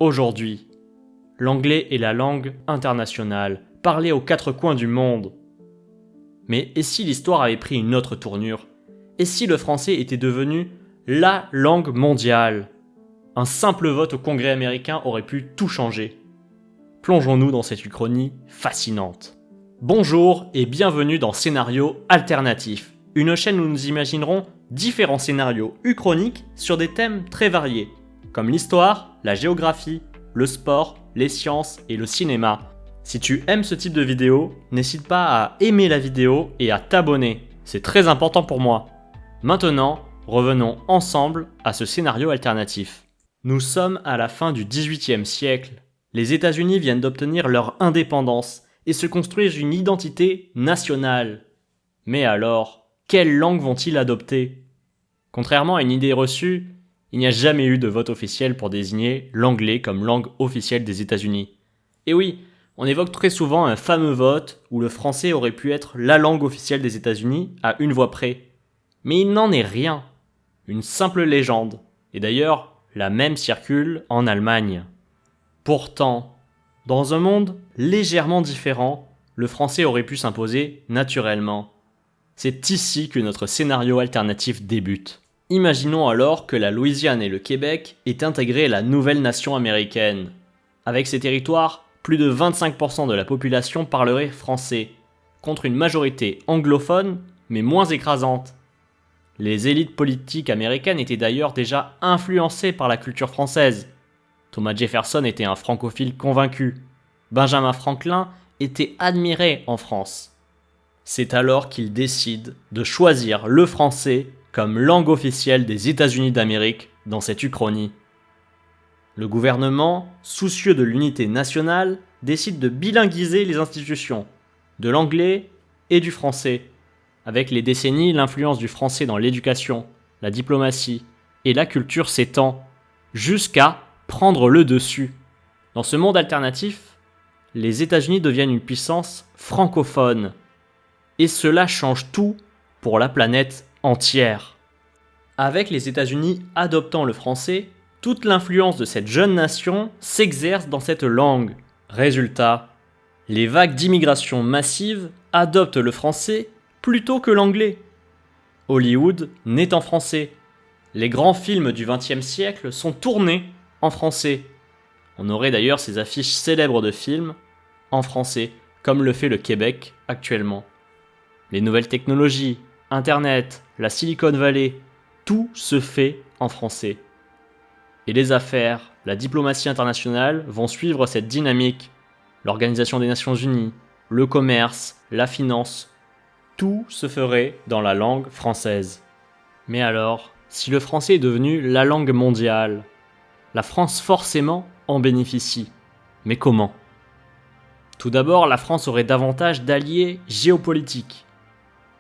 Aujourd'hui, l'anglais est la langue internationale, parlée aux quatre coins du monde. Mais et si l'histoire avait pris une autre tournure? Et si le français était devenu la langue mondiale? Un simple vote au Congrès américain aurait pu tout changer. Plongeons-nous dans cette uchronie fascinante. Bonjour et bienvenue dans Scénario Alternatif, une chaîne où nous imaginerons différents scénarios uchroniques sur des thèmes très variés, comme l'histoire, la géographie, le sport, les sciences et le cinéma. Si tu aimes ce type de vidéo, n'hésite pas à aimer la vidéo et à t'abonner, c'est très important pour moi. Maintenant, revenons ensemble à ce scénario alternatif. Nous sommes à la fin du XVIIIe siècle. Les États-Unis viennent d'obtenir leur indépendance et se construire une identité nationale. Mais alors, quelle langue vont-ils adopter? Contrairement à une idée reçue, il n'y a jamais eu de vote officiel pour désigner l'anglais comme langue officielle des États-Unis. Et oui, on évoque très souvent un fameux vote où le français aurait pu être la langue officielle des États-Unis à une voix près. Mais il n'en est rien. Une simple légende. Et d'ailleurs, la même circule en Allemagne. Pourtant, dans un monde légèrement différent, le français aurait pu s'imposer naturellement. C'est ici que notre scénario alternatif débute. Imaginons alors que la Louisiane et le Québec aient intégré la nouvelle nation américaine. Avec ces territoires, plus de 25% de la population parlerait français, contre une majorité anglophone, mais moins écrasante. Les élites politiques américaines étaient d'ailleurs déjà influencées par la culture française. Thomas Jefferson était un francophile convaincu. Benjamin Franklin était admiré en France. C'est alors qu'il décide de choisir le français comme langue officielle des États-Unis d'Amérique dans cette uchronie. Le gouvernement, soucieux de l'unité nationale, décide de bilinguiser les institutions, de l'anglais et du français. Avec les décennies, l'influence du français dans l'éducation, la diplomatie et la culture s'étend, jusqu'à prendre le dessus. Dans ce monde alternatif, les États-Unis deviennent une puissance francophone. Et cela change tout pour la planète entière. Avec les États-Unis adoptant le français, toute l'influence de cette jeune nation s'exerce dans cette langue. Résultat, les vagues d'immigration massive adoptent le français plutôt que l'anglais. Hollywood naît en français. Les grands films du XXe siècle sont tournés en français. On aurait d'ailleurs ces affiches célèbres de films en français, comme le fait le Québec actuellement. Les nouvelles technologies, Internet, la Silicon Valley, tout se fait en français. Et les affaires, la diplomatie internationale vont suivre cette dynamique. L'Organisation des Nations Unies, le commerce, la finance, tout se ferait dans la langue française. Mais alors, si le français est devenu la langue mondiale, la France forcément en bénéficie. Mais comment? Tout d'abord, la France aurait davantage d'alliés géopolitiques.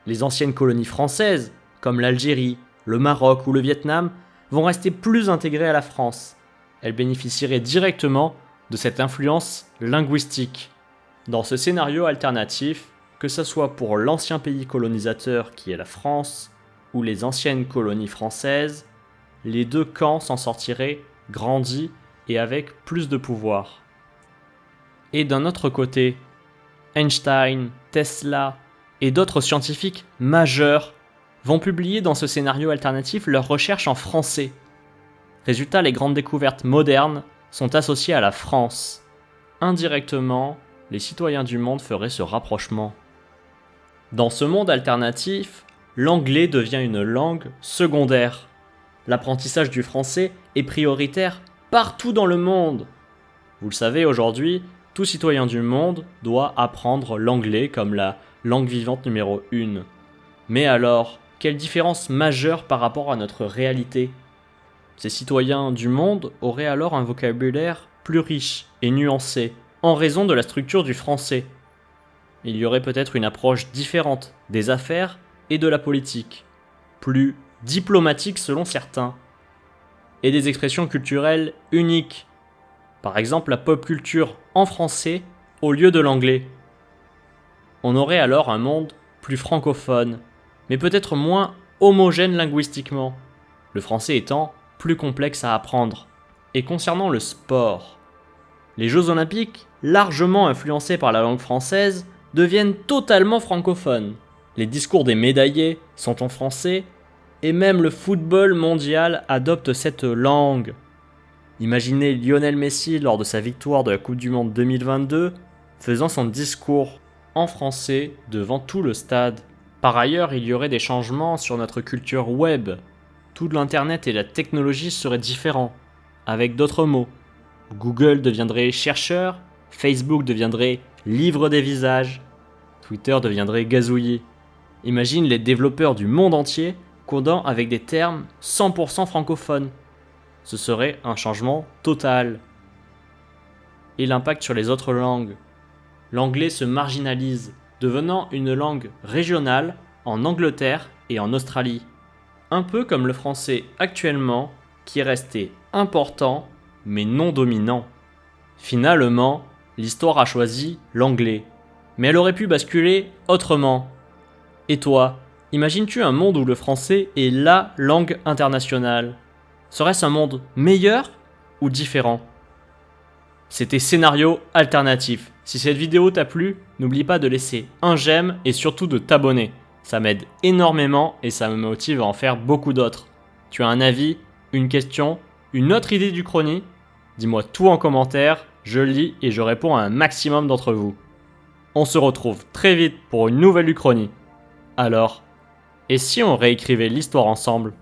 Les anciennes colonies françaises, comme l'Algérie, le Maroc ou le Vietnam, vont rester plus intégrées à la France. Elles bénéficieraient directement de cette influence linguistique. Dans ce scénario alternatif, que ce soit pour l'ancien pays colonisateur qui est la France, ou les anciennes colonies françaises, les deux camps s'en sortiraient grandis et avec plus de pouvoir. Et d'un autre côté, Einstein, Tesla et d'autres scientifiques majeurs vont publier dans ce scénario alternatif leurs recherches en français. Résultat, les grandes découvertes modernes sont associées à la France. Indirectement, les citoyens du monde feraient ce rapprochement. Dans ce monde alternatif, l'anglais devient une langue secondaire. L'apprentissage du français est prioritaire partout dans le monde. Vous le savez, aujourd'hui, tout citoyen du monde doit apprendre l'anglais comme la langue vivante numéro 1. Mais alors, quelle différence majeure par rapport à notre réalité? Ces citoyens du monde auraient alors un vocabulaire plus riche et nuancé, en raison de la structure du français. Il y aurait peut-être une approche différente des affaires et de la politique, plus diplomatique selon certains, et des expressions culturelles uniques. Par exemple, la pop culture en français au lieu de l'anglais. On aurait alors un monde plus francophone, mais peut-être moins homogène linguistiquement, le français étant plus complexe à apprendre. Et concernant le sport, les Jeux Olympiques, largement influencés par la langue française, deviennent totalement francophones. Les discours des médaillés sont en français, et même le football mondial adopte cette langue. Imaginez Lionel Messi lors de sa victoire de la Coupe du Monde 2022, faisant son discours en français devant tout le stade. Par ailleurs, il y aurait des changements sur notre culture web. Tout l'internet et la technologie seraient différents, avec d'autres mots. Google deviendrait chercheur, Facebook deviendrait livre des visages, Twitter deviendrait gazouillis. Imagine les développeurs du monde entier codant avec des termes 100% francophones. Ce serait un changement total. Et l'impact sur les autres langues. L'anglais se marginalise, devenant une langue régionale en Angleterre et en Australie. Un peu comme le français actuellement, qui est resté important, mais non dominant. Finalement, l'histoire a choisi l'anglais. Mais elle aurait pu basculer autrement. Et toi, imagines-tu un monde où le français est la langue internationale ? Serait-ce un monde meilleur ou différent ? C'était Scénario Alternatif. Si cette vidéo t'a plu, n'oublie pas de laisser un j'aime et surtout de t'abonner. Ça m'aide énormément et ça me motive à en faire beaucoup d'autres. Tu as un avis, une question, une autre idée d'Uchronie ? Dis-moi tout en commentaire, je lis et je réponds à un maximum d'entre vous. On se retrouve très vite pour une nouvelle Uchronie. Alors, et si on réécrivait l'histoire ensemble ?